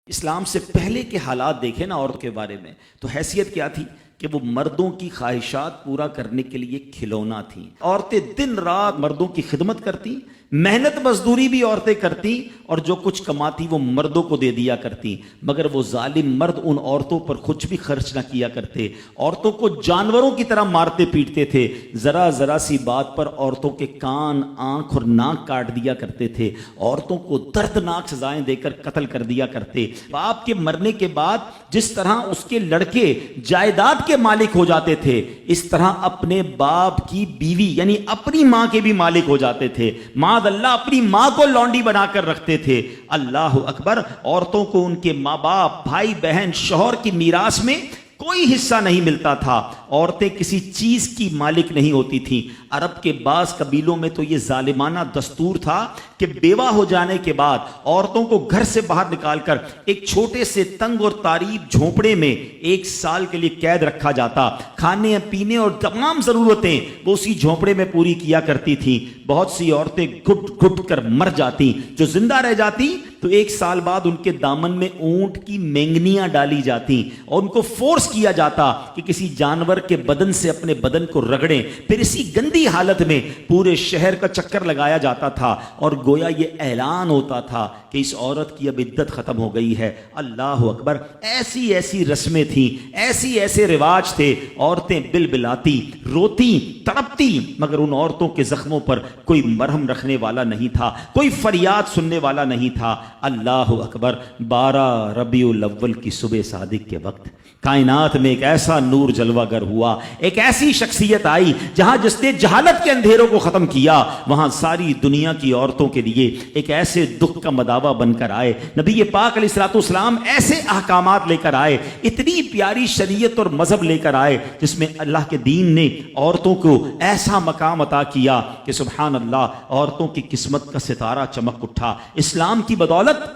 اسلام سے پہلے کے حالات دیکھیں نا عورت کے بارے میں، تو حیثیت کیا تھی کہ وہ مردوں کی خواہشات پورا کرنے کے لیے کھلونا تھیں۔ عورتیں دن رات مردوں کی خدمت کرتی، محنت مزدوری بھی عورتیں کرتی، اور جو کچھ کماتی وہ مردوں کو دے دیا کرتی، مگر وہ ظالم مرد ان عورتوں پر کچھ بھی خرچ نہ کیا کرتے، عورتوں کو جانوروں کی طرح مارتے پیٹتے تھے، ذرا ذرا سی بات پر عورتوں کے کان، آنکھ اور ناک کاٹ دیا کرتے تھے، عورتوں کو دردناک سزائیں دے کر قتل کر دیا کرتے۔ باپ کے مرنے کے بعد جس طرح اس کے لڑکے جائیداد کے مالک ہو جاتے تھے، اس طرح اپنے باپ کی بیوی یعنی اپنی ماں کے بھی مالک ہو جاتے تھے۔ معاذ اللہ اپنی ماں کو لونڈی بنا کر رکھتے تھے۔ اللہ اکبر۔ عورتوں کو ان کے ماں باپ، بھائی بہن، شوہر کی میراث میں کوئی حصہ نہیں ملتا تھا۔ عورتیں کسی چیز کی مالک نہیں ہوتی تھیں۔ عرب کے بعض قبیلوں میں تو یہ ظالمانہ دستور تھا کہ بیوہ ہو جانے کے بعد عورتوں کو گھر سے باہر نکال کر ایک چھوٹے سے تنگ اور تاریب جھونپڑے میں 1 سال کے لیے قید رکھا جاتا۔ کھانے پینے اور تمام ضرورتیں وہ اسی جھونپڑے میں پوری کیا کرتی تھیں۔ بہت سی عورتیں گھٹ گھٹ کر مر جاتی، جو زندہ رہ جاتی تو 1 سال بعد ان کے دامن میں اونٹ کی مینگنیاں ڈالی جاتی اور ان کو فورس کیا جاتا کہ کسی جانور کے بدن سے اپنے بدن کو رگڑیں، پھر اسی گندی حالت میں پورے شہر کا چکر لگایا جاتا تھا اور گویا یہ اعلان ہوتا تھا کہ اس عورت کی اب عدت ختم ہو گئی ہے۔ اللہ اکبر۔ ایسی ایسی رسمیں تھیں، ایسے رواج تھے۔ عورتیں بلبلاتی، روتی، تڑپتی، مگر ان عورتوں کے زخموں پر کوئی مرہم رکھنے والا نہیں تھا، کوئی فریاد سننے والا نہیں تھا۔ اللہ اکبر۔ 12 ربیع الاول کی صبح صادق کے وقت کائنات میں ایک ایسا نور جلوہ گر ہوا، ایک ایسی شخصیت آئی جہاں جس نے جہالت کے اندھیروں کو ختم کیا، وہاں ساری دنیا کی عورتوں کے لیے ایک ایسے دکھ کا مداوا بن کر آئے۔ نبی پاک علیہ الصلوۃ والسلام ایسے احکامات لے کر آئے، اتنی پیاری شریعت اور مذہب لے کر آئے جس میں اللہ کے دین نے عورتوں کو ایسا مقام عطا کیا کہ سبحان اللہ، عورتوں کی قسمت کا ستارہ چمک اٹھا۔ اسلام کی بدولت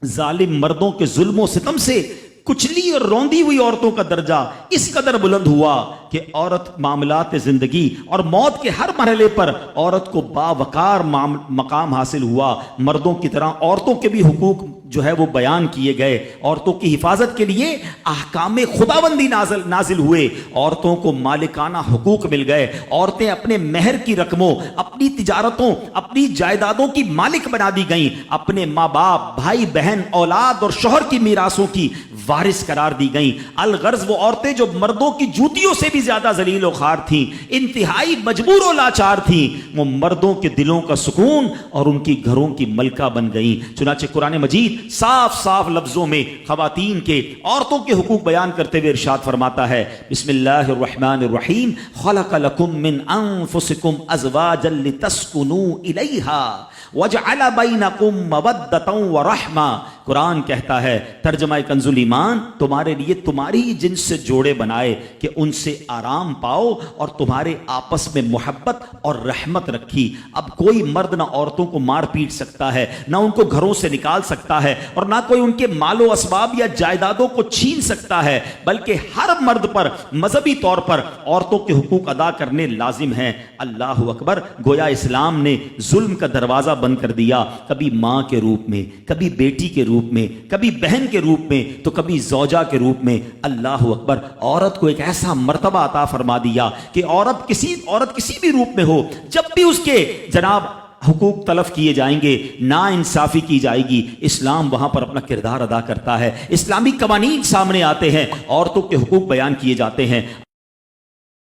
ظالم مردوں کے ظلم و ستم سے کچلی اور روندی ہوئی عورتوں کا درجہ اس قدر بلند ہوا کہ عورت معاملات زندگی اور موت کے ہر مرحلے پر عورت کو باوقار مقام حاصل ہوا۔ مردوں کی طرح عورتوں کے بھی حقوق جو ہے وہ بیان کیے گئے، عورتوں کی حفاظت کے لیے احکام خداوندی نازل ہوئے، عورتوں کو مالکانہ حقوق مل گئے، عورتیں اپنے مہر کی رقموں، اپنی تجارتوں، اپنی جائیدادوں کی مالک بنا دی گئیں، اپنے ماں باپ، بھائی بہن، اولاد اور شوہر کی میراثوں کی وارث قرار دی گئیں۔ الغرض وہ عورتیں جو مردوں کی جوتیوں سے بھی زیادہ ذلیل و خوار تھیں، انتہائی مجبور و لاچار تھیں، وہ مردوں کے دلوں کا سکون اور ان کی گھروں کی ملکہ بن گئیں۔ چنانچہ قرآن مجید صاف لفظوں میں خواتین کے، عورتوں کے حقوق بیان کرتے ہوئے ارشاد فرماتا ہے، بسم اللہ الرحمن الرحیم، خلق لکم من انفسکم ازواجا لتسکنوا الیہا وجعل بینکم مودۃ ورحمہ۔ قرآن کہتا ہے، ترجمہ کنز الایمان، تمہارے لیے تمہاری جنس سے جوڑے بنائے کہ ان سے آرام پاؤ اور تمہارے آپس میں محبت اور رحمت رکھی۔ اب کوئی مرد نہ عورتوں کو مار پیٹ سکتا ہے، نہ ان کو گھروں سے نکال سکتا ہے، اور نہ کوئی ان کے مال و اسباب یا جائیدادوں کو چھین سکتا ہے، بلکہ ہر مرد پر مذہبی طور پر عورتوں کے حقوق ادا کرنے لازم ہیں۔ اللہ اکبر۔ گویا اسلام نے ظلم کا دروازہ بند کر دیا، کبھی ماں کے روپ میں، کبھی بیٹی کے روپ میں، کبھی بہن کے روپ میں، تو کبھی زوجہ کے روپ میں۔ اللہ اکبر۔ عورت کو ایک ایسا مرتبہ عطا فرما دیا کہ عورت کسی بھی روپ میں ہو، جب بھی اس کے جناب حقوق تلف کیے جائیں گے، نا انصافی کی جائے گی، اسلام وہاں پر اپنا کردار ادا کرتا ہے۔ اسلامی قوانین سامنے آتے ہیں، عورتوں کے حقوق بیان کیے جاتے ہیں۔